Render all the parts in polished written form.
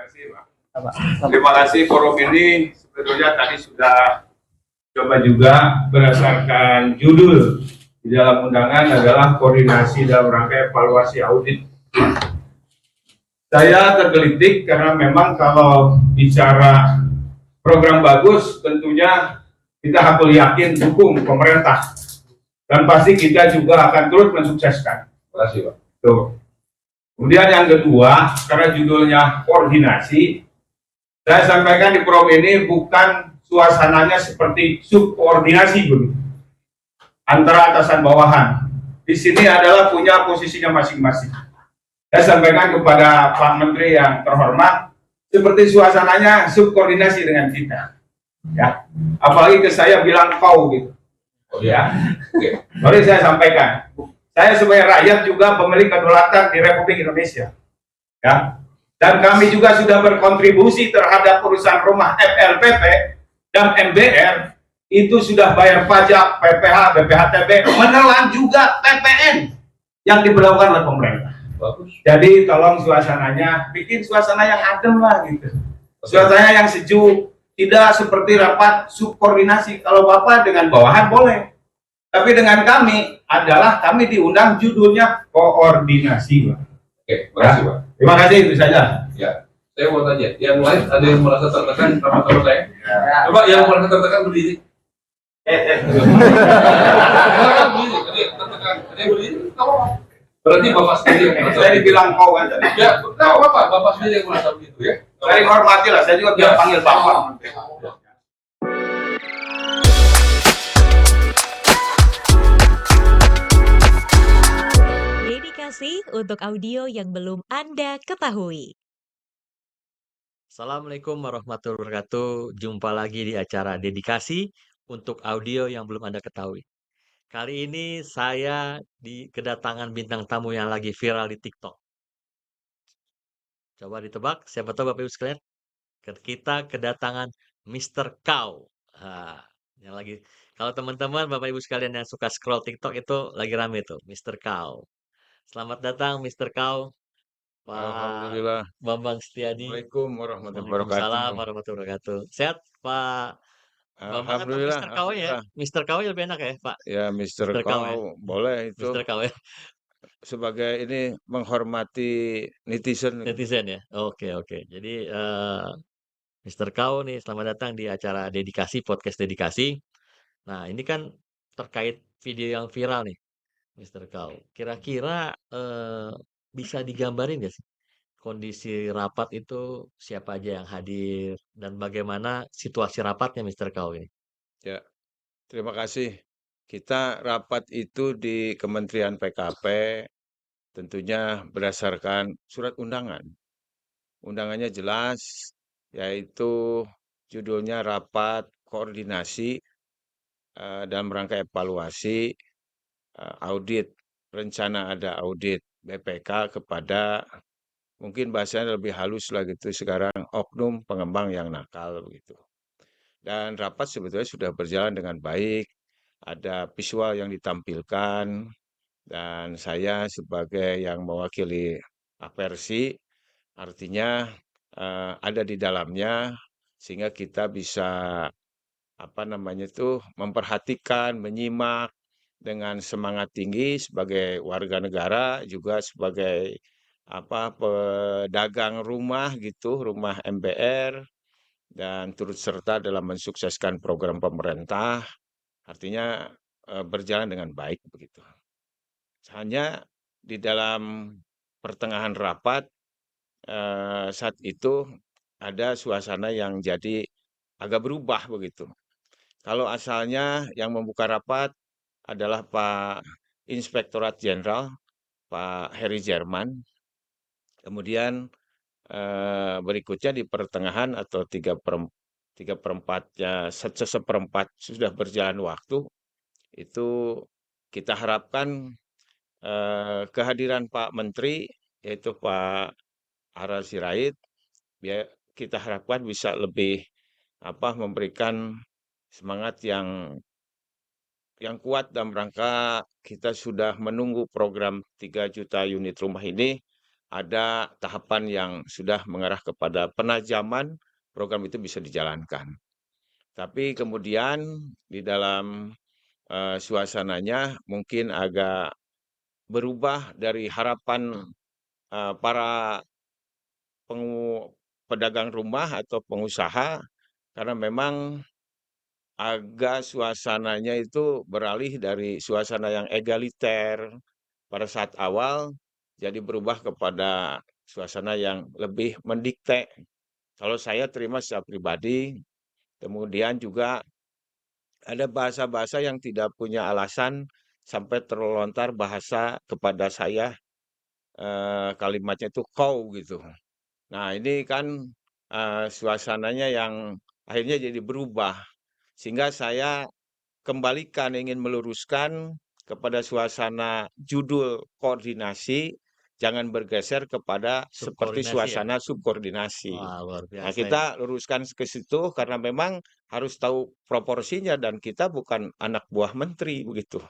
kasih, Pak. Terima kasih forum ini sebetulnya tadi sudah coba juga berdasarkan judul di dalam undangan adalah koordinasi dalam rangka evaluasi audit. Saya tergelitik karena memang kalau bicara program bagus tentunya kita harus yakin dukung pemerintah dan pasti kita juga akan terus mensukseskan. Terima kasih, Pak. Tuh. Kemudian yang kedua, karena judulnya koordinasi, saya sampaikan di forum ini bukan suasananya seperti subkoordinasi begitu antara atasan bawahan. Di sini adalah punya posisinya masing-masing. Saya sampaikan kepada Pak Menteri yang terhormat, seperti suasananya subkoordinasi dengan kita. Ya, apalagi ke saya bilang kau gitu. Oh ya, oke. Mari saya sampaikan. Saya sebagai rakyat juga pemilik kedaulatan di Republik Indonesia. Ya. Dan kami juga sudah berkontribusi terhadap urusan rumah FLPP dan MBR, itu sudah bayar pajak, PPH, BPHTB, menelan juga PPN yang diberlakukan oleh pemerintah. Bagus. Jadi tolong suasananya, bikin suasana yang adem lah gitu. Suasana yang sejuk, tidak seperti rapat subkoordinasi. Kalau Bapak dengan bawahan boleh. Tapi dengan kami adalah kami diundang judulnya koordinasi, Pak. Oke, makasih, Pak. Terima kasih, itu saja. Ya, saya mau tanya, yang lain ada yang merasa tertekan sama-sama saya? Ya. Coba yang merasa tertekan berdiri. Silakan berdiri, ada yang tertekan, ada yang berdiri, kamu. Berarti Bapak sendiri yang merasa. Saya dibilang kau kan tadi. Ya, nggak apa-apa, Bapak sendiri yang merasa begitu ya. Saya dihormati lah, saya juga biar panggil Bapak. Dedikasi untuk audio yang belum Anda ketahui. Assalamualaikum warahmatullahi wabarakatuh. Jumpa lagi di acara dedikasi untuk audio yang belum Anda ketahui. Kali ini saya kedatangan bintang tamu yang lagi viral di TikTok. Coba ditebak, siapa tahu Bapak Ibu sekalian? Kita kedatangan Mr. Cow. Yang lagi, kalau teman-teman Bapak Ibu sekalian yang suka scroll TikTok itu lagi rame tuh, Mr. Cow. Selamat datang Mr. Cow. Pak Alhamdulillah. Bambang Setiadi. Assalamualaikum warahmatullahi Waalaikumsalam wabarakatuh. warahmatullahi wabarakatuh. Sehat Pak Bambang atau Alhamdulillah. Mr. Cow ya? Mr. Cow lebih enak ya Pak? Ya Mr. Mr. Cow ya? Cow boleh itu Mr. Cow ya? sebagai ini menghormati netizen. Netizen ya? Oke. Jadi Mr. Cow nih selamat datang di acara dedikasi, podcast dedikasi. Nah ini kan terkait video yang viral nih Mr. Cow. Kira-kira bisa digambarin nggak sih kondisi rapat itu siapa aja yang hadir dan bagaimana situasi rapatnya Mr. Cow ini? Ya, terima kasih. Kita rapat itu di Kementerian PKP tentunya berdasarkan surat undangan. Undangannya jelas, yaitu judulnya Rapat Koordinasi dalam rangka evaluasi audit, rencana ada audit BPK kepada mungkin bahasanya lebih halus lah gitu sekarang oknum pengembang yang nakal begitu. Dan rapat sebetulnya sudah berjalan dengan baik, ada visual yang ditampilkan dan saya sebagai yang mewakili apersi artinya ada di dalamnya sehingga kita bisa memperhatikan, menyimak dengan semangat tinggi sebagai warga negara juga sebagai pedagang rumah gitu, rumah MBR dan turut serta dalam mensukseskan program pemerintah. Artinya berjalan dengan baik begitu. Hanya di dalam pertengahan rapat saat itu ada suasana yang jadi agak berubah begitu. Kalau asalnya yang membuka rapat adalah Pak Inspektorat Jenderal, Pak Heri Jerman. Kemudian berikutnya di pertengahan atau 3/4-nya, seperempat sudah berjalan waktu, itu kita harapkan kehadiran Pak Menteri, yaitu Pak Harald Sirait, kita harapkan bisa lebih memberikan semangat yang kuat dalam rangka kita sudah menunggu program 3 juta unit rumah ini ada tahapan yang sudah mengarah kepada penajaman program itu bisa dijalankan. Tapi kemudian di dalam suasananya mungkin agak berubah dari harapan para pedagang rumah atau pengusaha, karena memang agak suasananya itu beralih dari suasana yang egaliter pada saat awal, jadi berubah kepada suasana yang lebih mendikte. Kalau saya terima secara pribadi, kemudian juga ada bahasa-bahasa yang tidak punya alasan sampai terlontar bahasa kepada saya, kalimatnya itu kau gitu. Nah ini kan suasananya yang akhirnya jadi berubah, sehingga saya kembalikan, ingin meluruskan kepada suasana judul koordinasi, jangan bergeser kepada seperti Subkoordinasi ya? suasana subkoordinasi. Wah, luar Nah, biasa ini. kita luruskan ke situ karena memang harus tahu proporsinya dan kita bukan anak buah menteri begitu.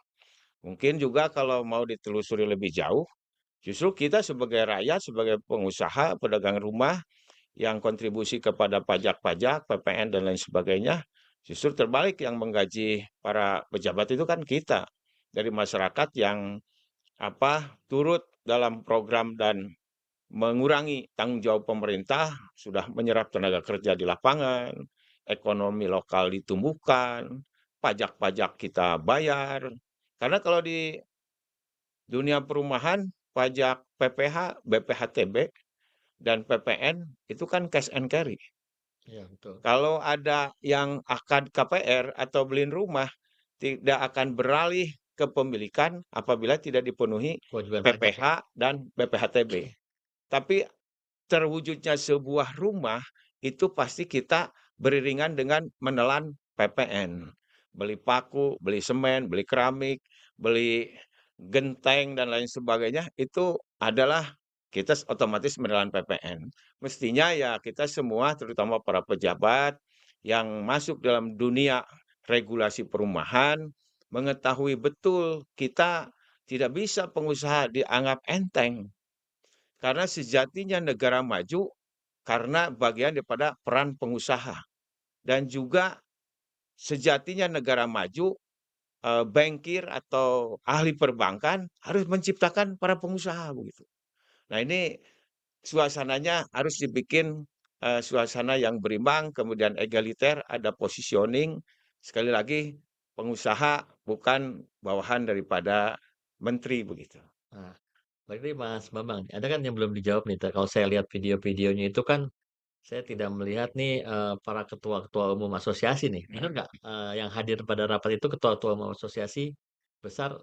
Mungkin juga kalau mau ditelusuri lebih jauh, justru kita sebagai rakyat, sebagai pengusaha, pedagang rumah yang kontribusi kepada pajak-pajak, PPN dan lain sebagainya, justru terbalik yang menggaji para pejabat itu kan kita dari masyarakat yang turut dalam program dan mengurangi tanggung jawab pemerintah, sudah menyerap tenaga kerja di lapangan, ekonomi lokal ditumbuhkan, pajak-pajak kita bayar. Karena kalau di dunia perumahan, pajak PPH, BPHTB, dan PPN itu kan cash and carry. Iya, betul. Kalau ada yang akan KPR atau beliin rumah, tidak akan beralih ke pemilikan apabila tidak dipenuhi Kewajiban pajak ya? PPH dan BPHTB. Tapi terwujudnya sebuah rumah itu pasti kita beriringan dengan menelan PPN. Beli paku, beli semen, beli keramik, beli genteng dan lain sebagainya itu adalah kita otomatis menelan PPN. Mestinya ya kita semua terutama para pejabat yang masuk dalam dunia regulasi perumahan mengetahui betul kita tidak bisa pengusaha dianggap enteng. Karena sejatinya negara maju karena bagian daripada peran pengusaha. Dan juga sejatinya negara maju, bankir atau ahli perbankan harus menciptakan para pengusaha begitu. Nah ini suasananya harus dibikin suasana yang berimbang, kemudian egaliter, ada positioning. Sekali lagi pengusaha bukan bawahan daripada menteri begitu. Nah, berarti Mas Bambang, ada kan yang belum dijawab nih. Kalau saya lihat video-videonya itu kan saya tidak melihat nih para ketua-ketua umum asosiasi nih. Benar nggak yang hadir pada rapat itu ketua-ketua umum asosiasi besar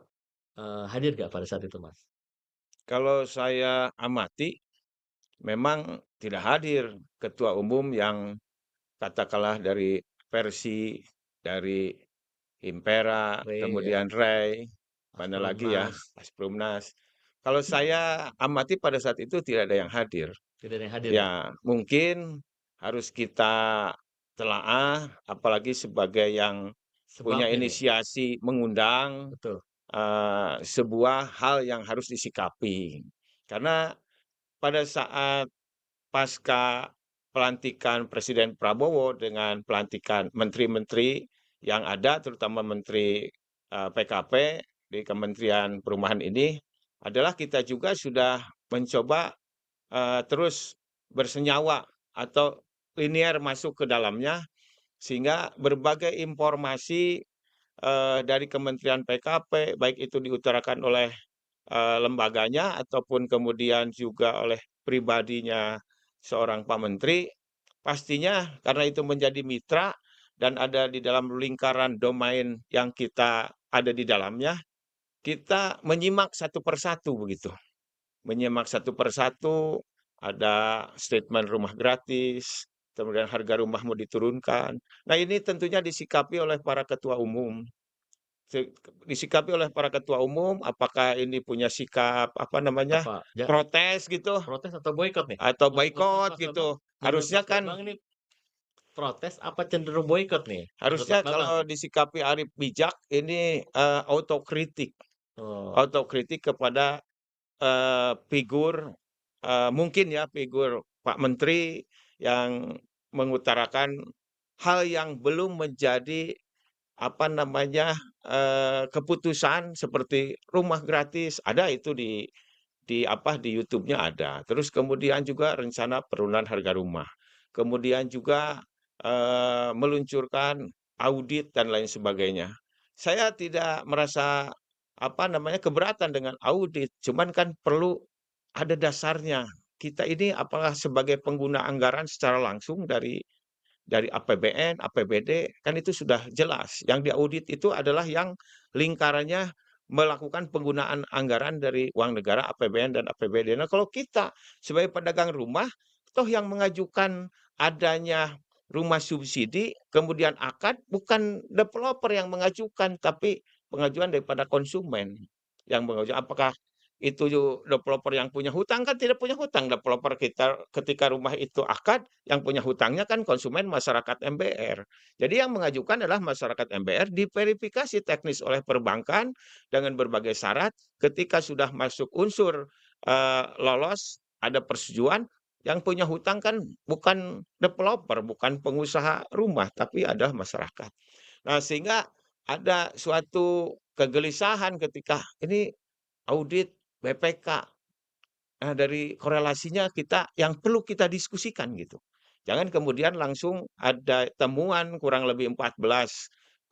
hadir nggak pada saat itu, Mas? Kalau saya amati memang tidak hadir ketua umum yang katakanlah dari Persi, dari Impera, Ray ya, kemudian Ray, mana lagi ya, Aspromnas, Asprumnas. Kalau saya amati pada saat itu tidak ada yang hadir. tidak ada yang hadir ya? Ya, mungkin harus kita telaah, apalagi sebagai yang punya Sebabnya nih, inisiasi mengundang betul. sebuah hal yang harus disikapi. Karena pada saat pasca pelantikan Presiden Prabowo dengan pelantikan menteri-menteri yang ada, terutama menteri PKP di Kementerian Perumahan ini, adalah kita juga sudah mencoba terus bersenyawa atau linier masuk ke dalamnya, sehingga berbagai informasi dari Kementerian PKP, baik itu diutarakan oleh lembaganya ataupun kemudian juga oleh pribadinya seorang Pak Menteri, pastinya karena itu menjadi mitra dan ada di dalam lingkaran domain yang kita ada di dalamnya, kita menyimak satu persatu begitu. Menyimak satu persatu, ada statement rumah gratis, kemudian harga rumah mau diturunkan. Nah ini tentunya disikapi oleh para ketua umum. Disikapi oleh para ketua umum, apakah ini punya sikap Apa protes gitu protes atau boykot nih? atau Menurut boykot Mas Bambang, gitu. menurut Harusnya Mas kan Bambang ini protes apa cenderung boykot nih? Menurut harusnya Mas Bambang kalau nih? disikapi arif bijak ini autokritik. Oh, Autokritik kepada figur mungkin ya figur Pak Menteri yang mengutarakan hal yang belum menjadi apa namanya, keputusan seperti rumah gratis, ada itu di apa, di YouTube-nya ada. Terus kemudian juga rencana penurunan harga rumah. Kemudian juga, meluncurkan audit dan lain sebagainya. Saya tidak merasa, apa namanya, keberatan dengan audit, cuman kan perlu ada dasarnya. Kita ini apakah sebagai pengguna anggaran secara langsung dari APBN, APBD, kan itu sudah jelas. Yang diaudit itu adalah yang lingkarannya melakukan penggunaan anggaran dari uang negara, APBN dan APBD. Nah, kalau kita sebagai pedagang rumah, toh yang mengajukan adanya rumah subsidi, kemudian akad, bukan developer yang mengajukan, tapi pengajuan daripada konsumen yang mengajukan. Apakah itu developer yang punya hutang? Kan tidak punya hutang developer kita ketika rumah itu akad, yang punya hutangnya kan konsumen masyarakat MBR. Jadi yang mengajukan adalah masyarakat MBR, diverifikasi teknis oleh perbankan dengan berbagai syarat. Ketika sudah masuk unsur lolos, ada persetujuan, yang punya hutang kan bukan developer, bukan pengusaha rumah, tapi adalah masyarakat. Nah, sehingga ada suatu kegelisahan ketika ini audit BPK. Nah, dari korelasinya yang perlu kita diskusikan gitu. Jangan kemudian langsung ada temuan kurang lebih 14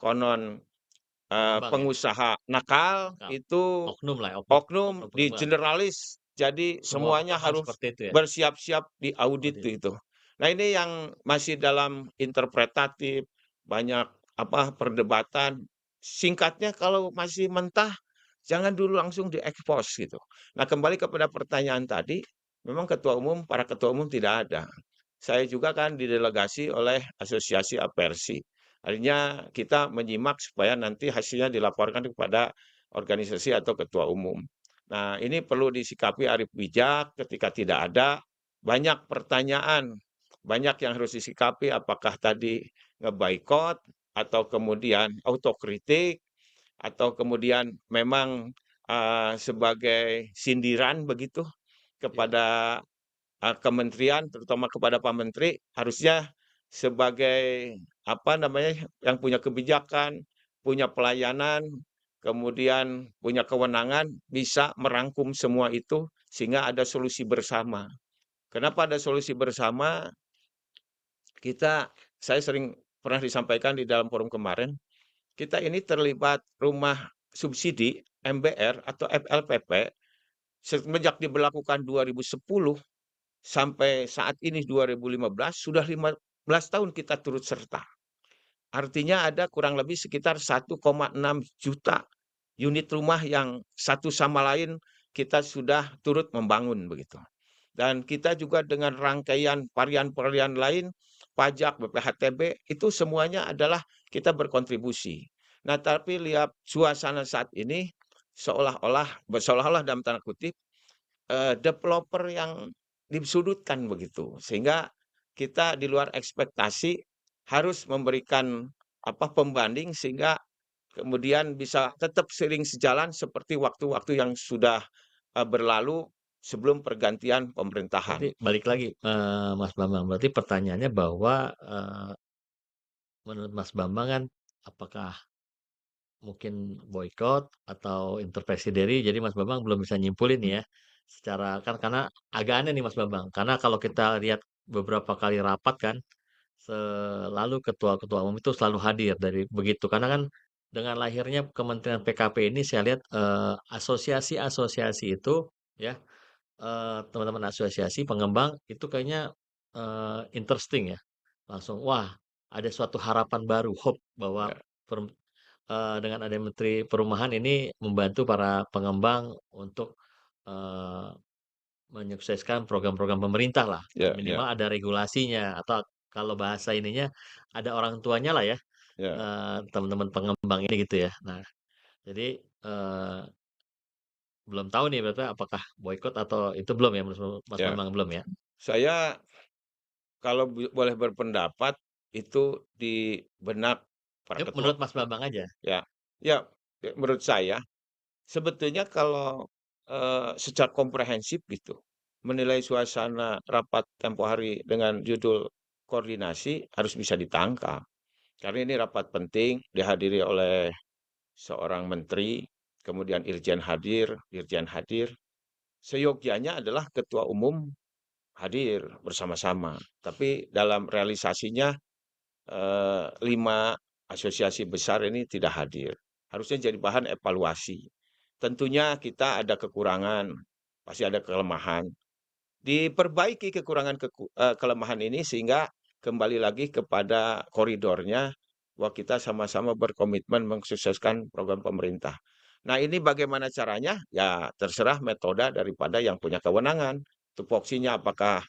konon Pengembang ya, pengusaha nakal nakal. itu Oknum lah, oknum, oknum oknum di pengembang. generalis. Jadi Semua semuanya pengembang harus harus seperti itu ya, bersiap-siap di audit audit. itu. Nah, ini yang masih dalam interpretatif, banyak apa perdebatan. Singkatnya kalau masih mentah jangan dulu langsung diekspos gitu. Nah, kembali kepada pertanyaan tadi, memang para ketua umum tidak ada. Saya juga kan didelegasi oleh Asosiasi Apersi. Artinya kita menyimak supaya nanti hasilnya dilaporkan kepada organisasi atau ketua umum. Nah, ini perlu disikapi arif bijak ketika tidak ada banyak pertanyaan, banyak yang harus disikapi apakah tadi ngebaikot atau kemudian autokritik atau kemudian memang sebagai sindiran begitu Ya, kepada kementerian, terutama kepada Pak Menteri, harusnya sebagai apa namanya yang punya kebijakan, punya pelayanan, kemudian punya kewenangan bisa merangkum semua itu sehingga ada solusi bersama. Kenapa ada solusi bersama? Saya sering pernah disampaikan di dalam forum kemarin, kita ini terlibat rumah subsidi MBR atau FLPP semenjak diberlakukan 2010 sampai saat ini 2015, sudah 15 tahun kita turut serta. Artinya ada kurang lebih sekitar 1,6 juta unit rumah yang satu sama lain kita sudah turut membangun begitu. Dan kita juga dengan rangkaian varian-varian lain, pajak, BPHTB, itu semuanya adalah kita berkontribusi. Nah, tapi lihat suasana saat ini seolah-olah dalam tanda kutip, developer yang disudutkan begitu. Sehingga kita di luar ekspektasi harus memberikan pembanding sehingga kemudian bisa tetap seiring sejalan seperti waktu-waktu yang sudah berlalu sebelum pergantian pemerintahan. berarti balik lagi, Mas Bambang, berarti pertanyaannya bahwa menurut Mas Bambang kan apakah mungkin boykot atau intervensi dari, jadi Mas Bambang belum bisa nyimpulin ya secara kan karena agak aneh nih Mas Bambang, karena kalau kita lihat beberapa kali rapat kan selalu ketua-ketua umum itu selalu hadir dari begitu karena kan dengan lahirnya Kementerian PKP ini saya lihat asosiasi-asosiasi itu ya teman-teman asosiasi pengembang itu kayaknya interesting ya, langsung wah ada suatu harapan baru hope bahwa Ya, dengan ada Menteri Perumahan ini membantu para pengembang untuk eh, menyukseskan program-program pemerintah lah. ya, ya, Minimal ada regulasinya atau kalau bahasa ininya ada orang tuanya lah ya, ya, teman-teman pengembang ini gitu ya. Nah, jadi belum tahu nih berarti apakah boykot atau itu belum ya menurut Mas ya. Bambang belum ya? Saya kalau boleh berpendapat itu di benak para Yuk, ketua. menurut Mas Bambang aja. Ya, ya, menurut saya sebetulnya kalau secara komprehensif gitu, menilai suasana rapat tempo hari dengan judul koordinasi harus bisa ditangkap. Karena ini rapat penting dihadiri oleh seorang menteri, kemudian dirjen hadir. Seyogyanya adalah ketua umum hadir bersama-sama. Tapi dalam realisasinya 5 asosiasi besar ini tidak hadir. Harusnya jadi bahan evaluasi. Tentunya kita ada kekurangan, pasti ada kelemahan. Diperbaiki kelemahan ini sehingga kembali lagi kepada koridornya bahwa kita sama-sama berkomitmen mensukseskan program pemerintah. Nah, ini bagaimana caranya? Ya terserah metode daripada yang punya kewenangan. Tupoksinya apakah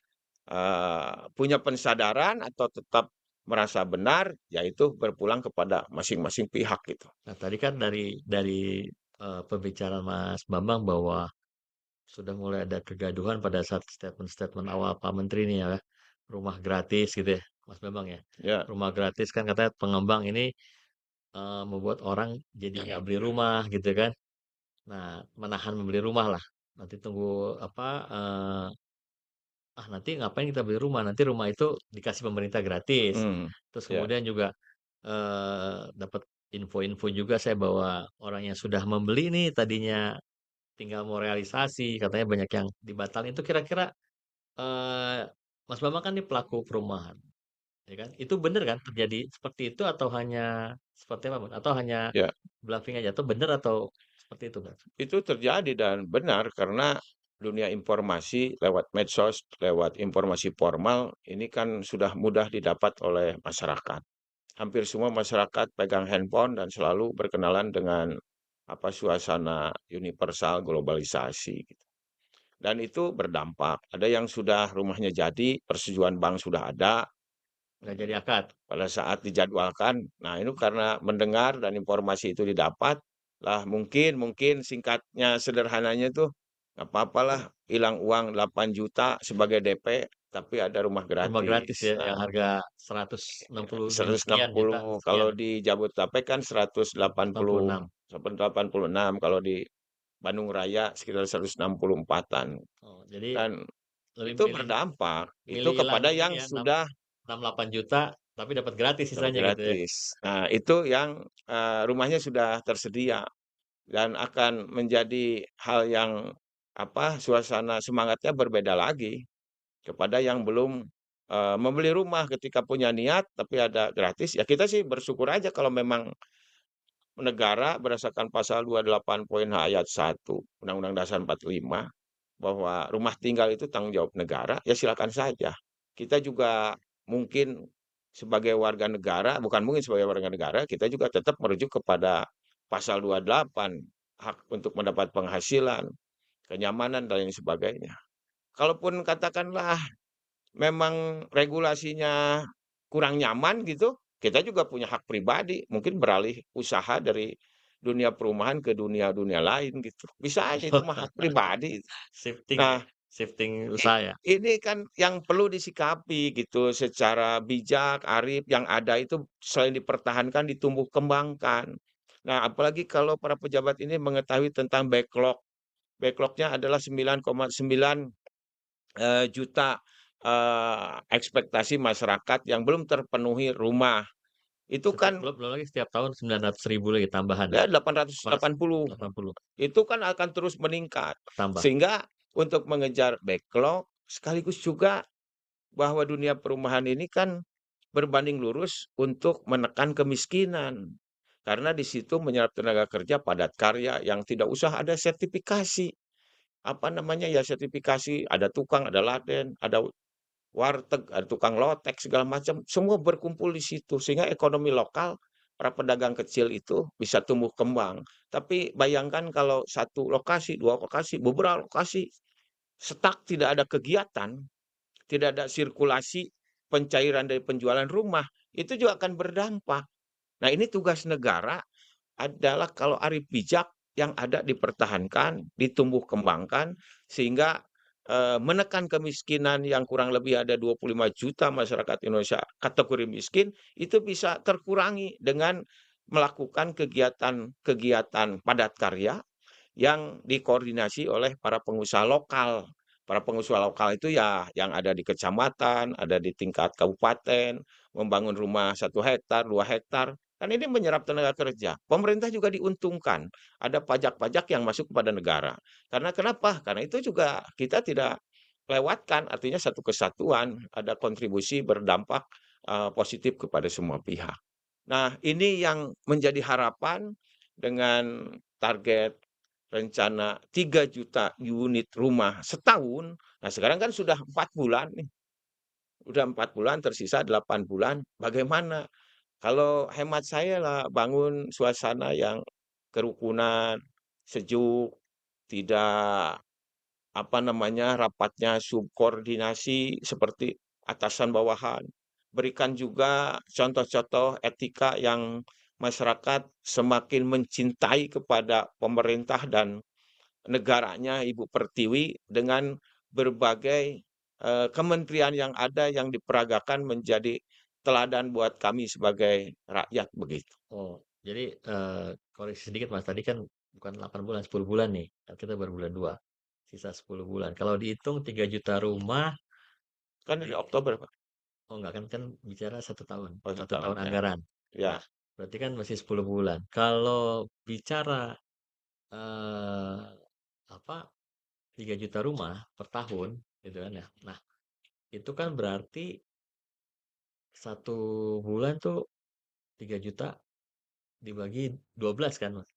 punya pensadaran atau tetap merasa benar, yaitu berpulang kepada masing-masing pihak gitu. Nah, tadi kan dari pembicaraan Mas Bambang bahwa sudah mulai ada kegaduhan pada saat statement-statement awal Pak Menteri ini ya, rumah gratis gitu ya, Mas Bambang ya. Ya, Rumah gratis kan katanya pengembang ini membuat orang jadi nggak beli rumah gitu kan. Nah, menahan membeli rumah lah. Nanti tunggu apa, nanti ngapain kita beli rumah, nanti rumah itu dikasih pemerintah gratis. Terus ya, kemudian juga dapat info-info juga saya bahwa orang yang sudah membeli nih tadinya tinggal mau realisasi, katanya banyak yang dibatalin. Itu kira-kira Mas Bambang kan nih pelaku perumahan, ya kan? Itu bener kan terjadi seperti itu atau hanya seperti apa, Bang? Atau hanya ya. bluffing aja atau bener atau seperti itu, Bang? Itu terjadi dan benar karena dunia informasi lewat medsos, lewat informasi formal ini kan sudah mudah didapat oleh masyarakat. Hampir semua masyarakat pegang handphone dan selalu berkenalan dengan apa suasana universal globalisasi gitu. Dan itu berdampak. Ada yang sudah rumahnya jadi, persetujuan bank sudah ada, Nggak jadi akad. pada saat dijadwalkan. Nah, itu karena mendengar dan informasi itu didapat, lah mungkin mungkin singkatnya sederhananya tuh nggak apa-apalah hilang uang 8 juta sebagai DP, tapi ada rumah Rumah gratis gratis. ya yang Nah, harga 165 sekian juta 160 sekian, kalau di Jabodetabek kan 180 86. 186 kalau di Bandung Raya sekitar 164-an. Oh, jadi Dan lebih itu milih berdampak itu milih hilang kepada ini yang ya sudah 6, 8 juta tapi dapat gratis dapat sisanya gitu ya. gratis. Nah, itu yang rumahnya sudah tersedia dan akan menjadi hal yang suasana semangatnya berbeda lagi kepada yang belum membeli rumah ketika punya niat tapi ada gratis. Ya kita sih bersyukur aja kalau memang negara berdasarkan pasal 28 poin H ayat 1 Undang-Undang Dasar 45 bahwa rumah tinggal itu tanggung jawab negara, ya silakan saja. Kita juga mungkin sebagai warga negara, bukan mungkin sebagai warga negara, kita juga tetap merujuk kepada pasal 28, hak untuk mendapat penghasilan, kenyamanan, dan lain sebagainya. Kalaupun katakanlah memang regulasinya kurang nyaman gitu, kita juga punya hak pribadi, mungkin beralih usaha dari dunia perumahan ke dunia-dunia lain gitu. Bisa aja itu mah hak pribadi. Shifting ya, Nah, shifting i usaha ya. ini kan yang perlu disikapi gitu secara bijak, arif, yang ada itu selain dipertahankan, ditumbuh kembangkan. Nah, apalagi kalau para pejabat ini mengetahui tentang backlog. Backlog-nya adalah 9,9 juta ekspektasi masyarakat yang belum terpenuhi rumah. Itu Setiap kan belum belum lagi setiap tahun 900.000 lagi tambahan ya. ya 880. 480 Itu kan akan terus meningkat. tambah. Sehingga untuk mengejar backlog sekaligus juga bahwa dunia perumahan ini kan berbanding lurus untuk menekan kemiskinan. Karena di situ menyerap tenaga kerja padat karya yang tidak usah ada sertifikasi. Apa namanya ya sertifikasi, ada tukang, ada laden, ada warteg, ada tukang lotek, segala macam, semua berkumpul di situ. Sehingga ekonomi lokal, para pedagang kecil itu bisa tumbuh kembang. Tapi bayangkan kalau satu lokasi, dua lokasi, beberapa lokasi, stuck, tidak ada kegiatan, tidak ada sirkulasi pencairan dari penjualan rumah, itu juga akan berdampak. Nah, ini tugas negara adalah kalau arif bijak yang ada dipertahankan, ditumbuh kembangkan, sehingga menekan kemiskinan yang kurang lebih ada 25 juta masyarakat Indonesia kategori miskin, itu bisa terkurangi dengan melakukan kegiatan-kegiatan padat karya yang dikoordinasi oleh para pengusaha lokal. para pengusaha lokal itu ya yang ada di kecamatan, ada di tingkat kabupaten, membangun rumah 1 hektar, 2 hektar, kan ini menyerap tenaga kerja. Pemerintah juga diuntungkan, ada pajak-pajak yang masuk kepada negara. Karena kenapa? Karena itu juga kita tidak lewatkan, artinya satu kesatuan, ada kontribusi berdampak positif kepada semua pihak. Nah, ini yang menjadi harapan dengan target rencana 3 juta unit rumah setahun. Nah, sekarang kan sudah 4 bulan nih. Udah 4 bulan, tersisa 8 bulan. Bagaimana? Kalau hemat saya lah bangun suasana yang kerukunan, sejuk, tidak apa namanya, rapatnya subordinasi seperti atasan bawahan. Berikan juga contoh-contoh etika yang masyarakat semakin mencintai kepada pemerintah dan negaranya Ibu Pertiwi dengan berbagai kementerian yang ada yang diperagakan menjadi teladan buat kami sebagai rakyat begitu. Oh, jadi koreksi sedikit Mas, tadi kan bukan 8 bulan, 10 bulan nih. Kan kita baru bulan 2. Sisa 10 bulan. Kalau dihitung 3 juta rumah, Kan dari Oktober, Pak. oh enggak kan bicara 1 tahun. Oh, 1 setahun tahun ya. anggaran. Ya, Nah, berarti kan masih 10 bulan. Kalau bicara eh apa 3 juta rumah per tahun gitu kan ya. Nah, itu kan berarti 1 bulan tuh 3 juta dibagi 12 kan, Mas?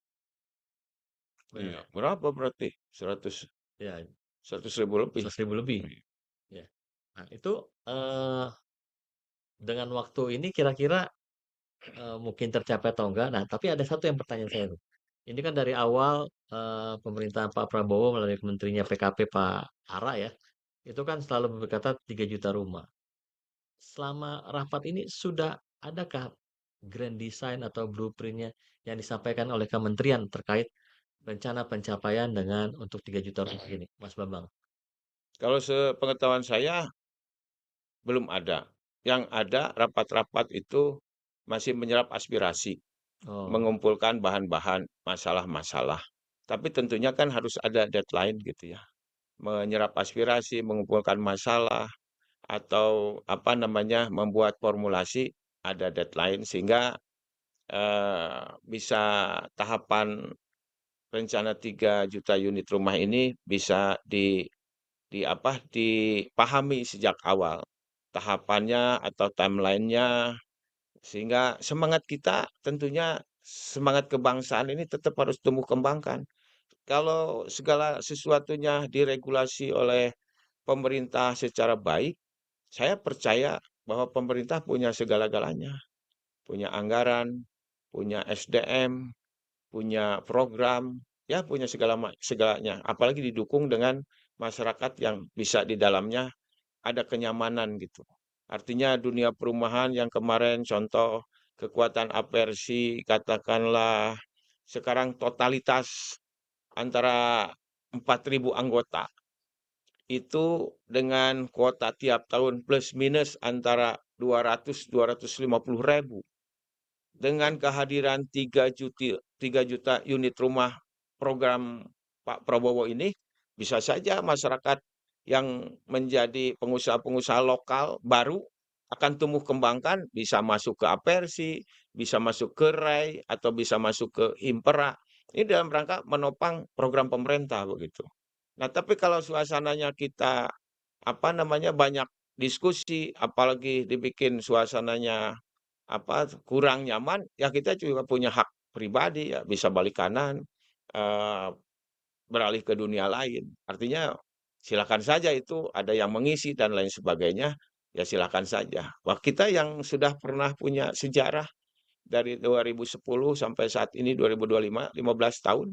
Benar iya. nggak? Berapa berarti? Ya, 100.000 lebih. 100.000 lebih. Iya. Ya. Nah, itu eh dengan waktu ini kira-kira mungkin tercapai atau enggak. Nah, tapi ada satu yang pertanyaan saya tuh. Ini kan dari awal pemerintahan Pak Prabowo melalui Kementerinya PKP Pak Ara ya, itu kan selalu berkata 3 juta rumah. Selama rapat ini sudah adakah grand design atau blueprintnya yang disampaikan oleh kementerian terkait rencana pencapaian dengan untuk 3 juta rumah ini, Mas Bambang? Kalau sepengetahuan saya belum ada. Yang ada rapat-rapat itu masih menyerap aspirasi, Oh, mengumpulkan bahan-bahan masalah-masalah. Tapi tentunya kan harus ada deadline gitu ya. Menyerap aspirasi, mengumpulkan masalah, atau apa namanya, membuat formulasi, ada deadline sehingga bisa tahapan rencana 3 juta unit rumah ini bisa dipahami sejak awal tahapannya atau timeline-nya, sehingga semangat kita tentunya semangat kebangsaan ini tetap harus tumbuh kembangkan. Kalau segala sesuatunya diregulasi oleh pemerintah secara baik, saya percaya bahwa pemerintah punya segala-galanya, punya anggaran, punya SDM, punya program, ya punya segalanya. Apalagi didukung dengan masyarakat yang bisa di dalamnya ada kenyamanan gitu. Artinya dunia perumahan yang kemarin contoh kekuatan aversi katakanlah sekarang totalitas antara 4.000 anggota itu dengan kuota tiap tahun plus minus antara 200-250 ribu. Dengan kehadiran 3 juta unit rumah program Pak Prabowo ini, bisa saja masyarakat yang menjadi pengusaha-pengusaha lokal baru akan tumbuh kembangkan, bisa masuk ke Apersi, bisa masuk ke RAI, atau bisa masuk ke Impera. Ini dalam rangka menopang program pemerintah begitu. Nah, tapi kalau suasananya kita apa namanya banyak diskusi, apalagi dibikin suasananya kurang nyaman, ya kita juga punya hak pribadi ya, bisa balik kanan, eee, beralih ke dunia lain. Artinya silakan saja itu ada yang mengisi dan lain sebagainya, ya silakan saja. Wah, kita yang sudah pernah punya sejarah dari 2010 sampai saat ini 2025, 15 tahun,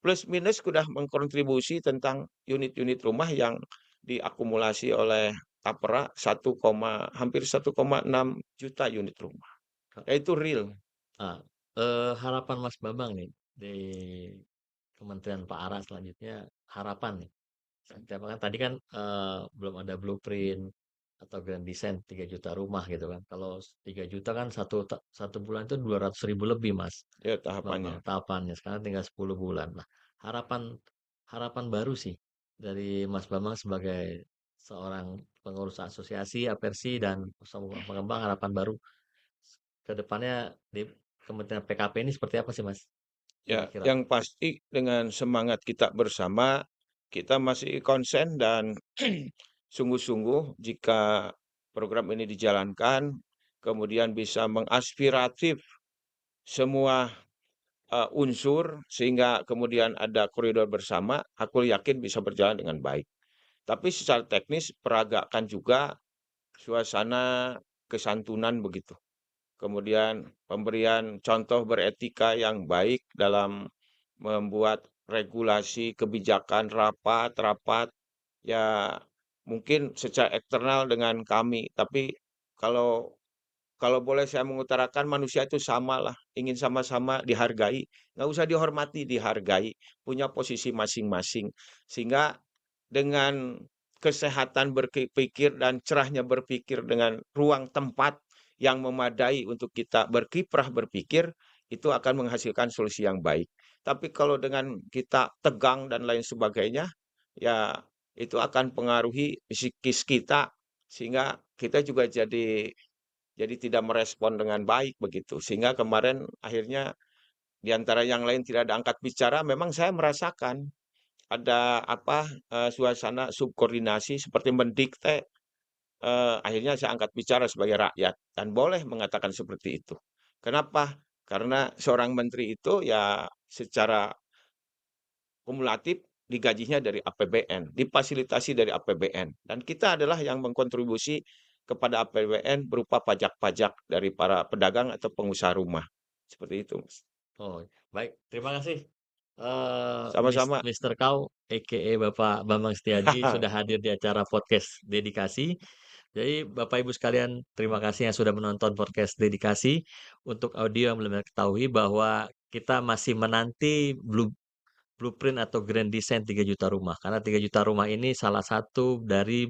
plus minus sudah mengkontribusi tentang unit-unit rumah yang diakumulasi oleh Tapera hampir 1,6 juta unit rumah. Ya itu real. Ah, harapan Mas Bambang nih di Kementerian Pak Ara selanjutnya harapan nih. Setiap kan tadi kan belum ada blueprint atau grand design 3 juta rumah gitu kan. Kalau 3 juta kan satu bulan itu 200.000 lebih Mas Ya Bambang tahapannya. tahapannya. Sekarang tinggal 10 bulan. Nah, harapan harapan baru sih dari Mas Bambang sebagai seorang pengurus asosiasi, Apersi, dan pengembang harapan baru ke depannya di Kementerian PKP ini seperti apa sih, Mas? Ya, Kira-kira. yang pasti dengan semangat kita bersama, kita masih konsen dan sungguh-sungguh jika program ini dijalankan, kemudian bisa mengaspiratif semua unsur sehingga kemudian ada koridor bersama, aku yakin bisa berjalan dengan baik. Tapi secara teknis peragakan juga suasana kesantunan begitu. Kemudian pemberian contoh beretika yang baik dalam membuat regulasi kebijakan rapat-rapat ya mungkin secara eksternal dengan kami, tapi kalau kalau boleh saya mengutarakan manusia itu samalah, ingin sama-sama dihargai, nggak usah dihormati, dihargai, punya posisi masing-masing. Sehingga dengan kesehatan berpikir dan cerahnya berpikir dengan ruang tempat yang memadai untuk kita berkiprah berpikir, itu akan menghasilkan solusi yang baik. Tapi kalau dengan kita tegang dan lain sebagainya, ya itu akan pengaruhi psikis kita, sehingga kita juga jadi tidak merespon dengan baik begitu. Sehingga kemarin akhirnya di antara yang lain tidak ada angkat bicara, memang saya merasakan ada suasana subkoordinasi seperti mendikte. Akhirnya saya angkat bicara sebagai rakyat dan boleh mengatakan seperti itu. Kenapa? Karena seorang menteri itu ya secara kumulatif digajinya dari APBN, difasilitasi dari APBN. Dan kita adalah yang mengkontribusi kepada APBN berupa pajak-pajak dari para pedagang atau pengusaha rumah. Seperti itu, Mas. Oh, baik. Terima kasih. Sama-sama. Mr. Kau, a.k.a. Bapak Bambang Setiaji, sudah hadir di acara podcast Dedikasi. Jadi, Bapak Ibu sekalian, terima kasih yang sudah menonton podcast Dedikasi. Untuk audio yang belum ketahui bahwa kita masih menanti blueprint atau grand design 3 juta rumah. Karena 3 juta rumah ini salah satu dari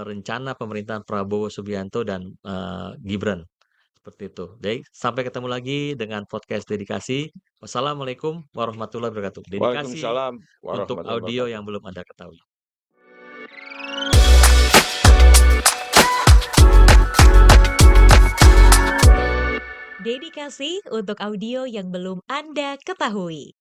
rencana pemerintahan Prabowo Subianto dan Gibran. Seperti itu. Jadi, sampai ketemu lagi dengan podcast Dedikasi. Wassalamualaikum warahmatullahi wabarakatuh. Dedikasi Waalaikumsalam untuk warahmatullahi audio wabarakatuh. yang belum Anda ketahui. Dedikasi untuk audio yang belum Anda ketahui.